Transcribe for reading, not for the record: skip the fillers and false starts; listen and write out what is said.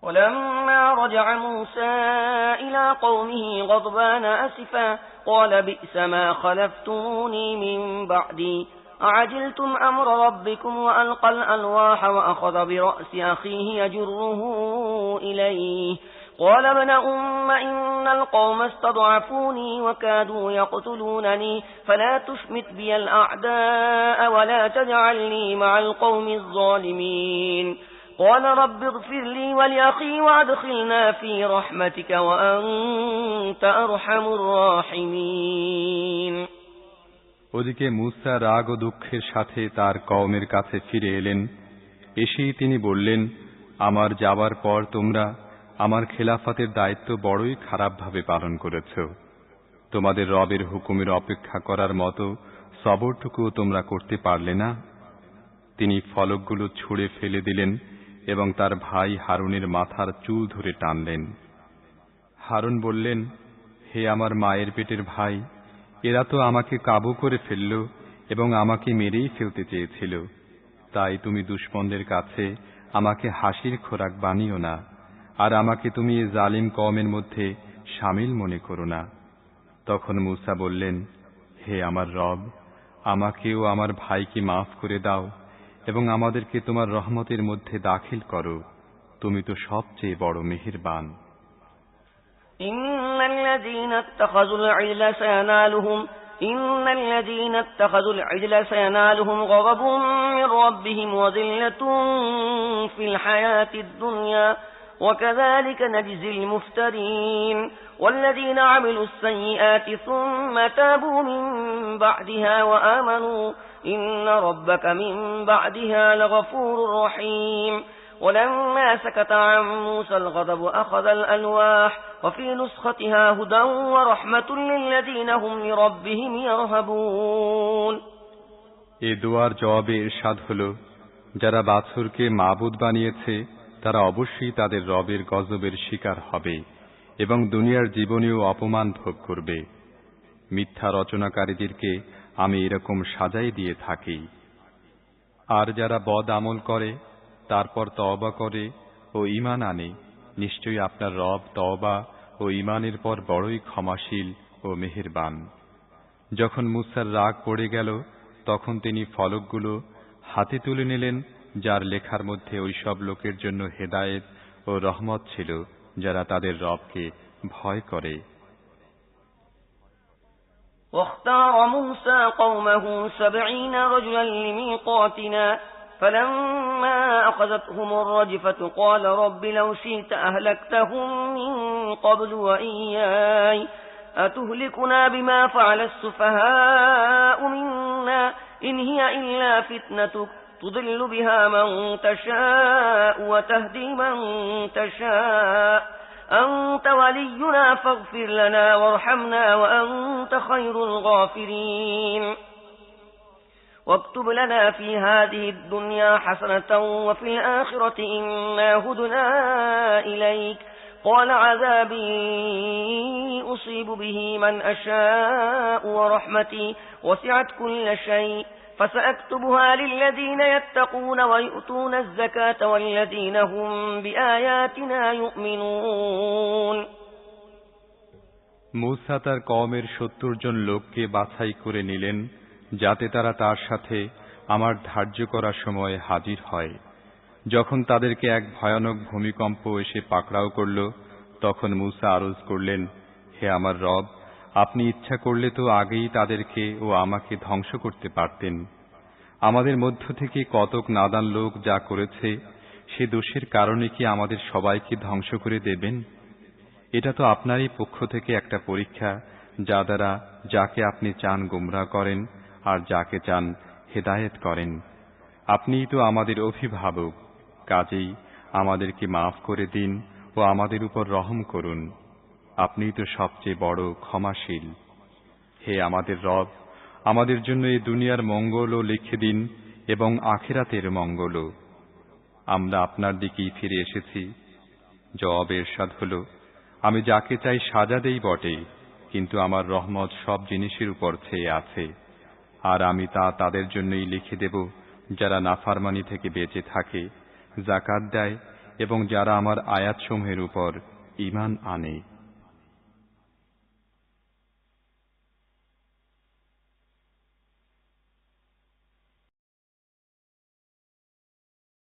ولما رجع موسى إلى قومه غضبان أسفا قال بئس ما خلفتموني من بعدي أعجلتم أمر ربكم وألقى الألواح وأخذ برأس أخيه يجره إليه قال ابن أم إن القوم استضعفوني وكادوا يقتلونني فلا تشمت بي الأعداء ولا تجعلني مع القوم الظالمين قال رب اغفر لي ولأخي وادخلنا في رحمتك وأنت أرحم الراحمين। ওদিকে মূসা রাগ ও দুঃখের সাথে তার কওমের কাছে ফিরে এলেন। এসেই তিনি বললেন, আমার যাবার পর তোমরা আমার খেলাফতের দায়িত্ব বড়ই খারাপভাবে পালন করেছ। তোমাদের রবের হুকুমের অপেক্ষা করার মতো সবরটুকুও তোমরা করতে পারলে না। তিনি ফলকগুলো ছুঁড়ে ফেলে দিলেন এবং তার ভাই হারুনের মাথার চুল ধরে টানলেন। হারুন বললেন, হে আমার মায়ের পেটের ভাই, এরা তো আমাকে কাবু করে ফেলল এবং আমাকে মেরেই ফেলতে চেয়েছিল। তাই তুমি দুশমনদের কাছে আমাকে হাসির খোরাক বানিও না, আর আমাকে তুমি এ জালিম কওমের মধ্যে শামিল মনে করো না। তখন মূসা বললেন, হে আমার রব, আমাকেও আমার ভাইকে মাফ করে দাও এবং আমাদেরকে তোমার রহমতের মধ্যে দাখিল করো, তুমি তো সবচেয়ে বড় মেহেরবান। إن الذين اتخذوا العجل سينالهم غضب من ربهم وذلة في الحياة الدنيا وكذلك نجزي المفترين والذين عملوا السيئات ثم تابوا من بعدها وآمنوا إن ربك من بعدها لغفور رحيم ولما سكت عن موسى الغضب أخذ الألواح وفي نسختها هدى ورحمة للذين هم لربهم يرهبون। এ দোয়ার জবাবে ইরশাদ হলো, যারা বাছুরকে মাবুদ বানিয়েছে তারা অবশ্যই তাদের রবের গজবের শিকার হবে এবং দুনিয়ার জীবনেও অপমান ভোগ করবে। মিথ্যা রচনাকারীদেরকে আমি এরকম সাজাই দিয়ে থাকি। আর যারা বদ আমল করে তারপর তওবা করে ও ঈমান আনে, নিশ্চয়ই আপনার রব তওবা ও ঈমানের পর বড়ই ক্ষমাশীল ও মেহেরবান। যখন মূসার রাগ পড়ে গেল তখন তিনি ফলকগুলো হাতে তুলে নিলেন, যার লেখার মধ্যে ওইসব লোকের জন্য হেদায়েত ও রহমত ছিল যারা তাদের রবকে ভয় করে। واختار موسى قومه 70 رجلا لميقاتنا فلما أخذتهم الرجفة قال رب لو شئت أهلكتهم من قبل وإياي أتهلكنا بما فعل السفهاء منا إن هي إلا فتنتك تضل بها من تشاء وتهدي من تشاء أنت ولينا فاغفر لنا وارحمنا وأنت خير الغافرين واكتب لنا في هذه الدنيا حسنة وفي الآخرة إنا هدنا إليك قال عذابي أصيب به من أشاء ورحمتي وسعت كل شيء فسأكتبها للذين يتقون ويؤتون الزكاة والذين هم بآياتنا يؤمنون। মূসা তার কওমের 70 জন লোককে বাছাই করে নিলেন যাতে তারা তার সাথে আমার ধার্য করার সময় হাজির হয়। যখন তাদেরকে এক ভয়ানক ভূমিকম্প এসে পাকড়াও করল তখন মূসা আরজ করলেন, হে আমার রব, আপনি ইচ্ছা করলে তো আগেই তাদেরকে ও আমাকে ধ্বংস করতে পারতেন। আমাদের মধ্য থেকে কতক নাদান লোক যা করেছে সে দোষের কারণে কি আমাদের সবাইকে ধ্বংস করে দেবেন? এটা তো আপনারই পক্ষ থেকে একটা পরীক্ষা, যা দ্বারা যাকে আপনি চান গোমরাহ করেন আর যাকে চান হেদায়েত করেন। আপনিই তো আমাদের অভিভাবক, কাজেই আমাদেরকে মাফ করে দিন ও আমাদের উপর রহম করুন। আপনিই তো সবচেয়ে বড় ক্ষমাশীল। হে আমাদের রব, আমাদের জন্য এই দুনিয়ার মঙ্গলও লিখে দিন এবং আখিরাতের মঙ্গলও। আমরা আপনার দিকেই ফিরে এসেছি। জবাবে ইরশাদ হলো, আমি যাকে চাই সাজা দেই বটে, কিন্তু আমার রহমত সব জিনিসের উপর ছেয়ে আছে, আর আমি তা তাদের জন্যই লিখে দেব যারা নাফরমানি থেকে বেঁচে থাকে, যাকাত দেয় এবং যারা আমার আয়াতসমূহের উপর ঈমান আনে।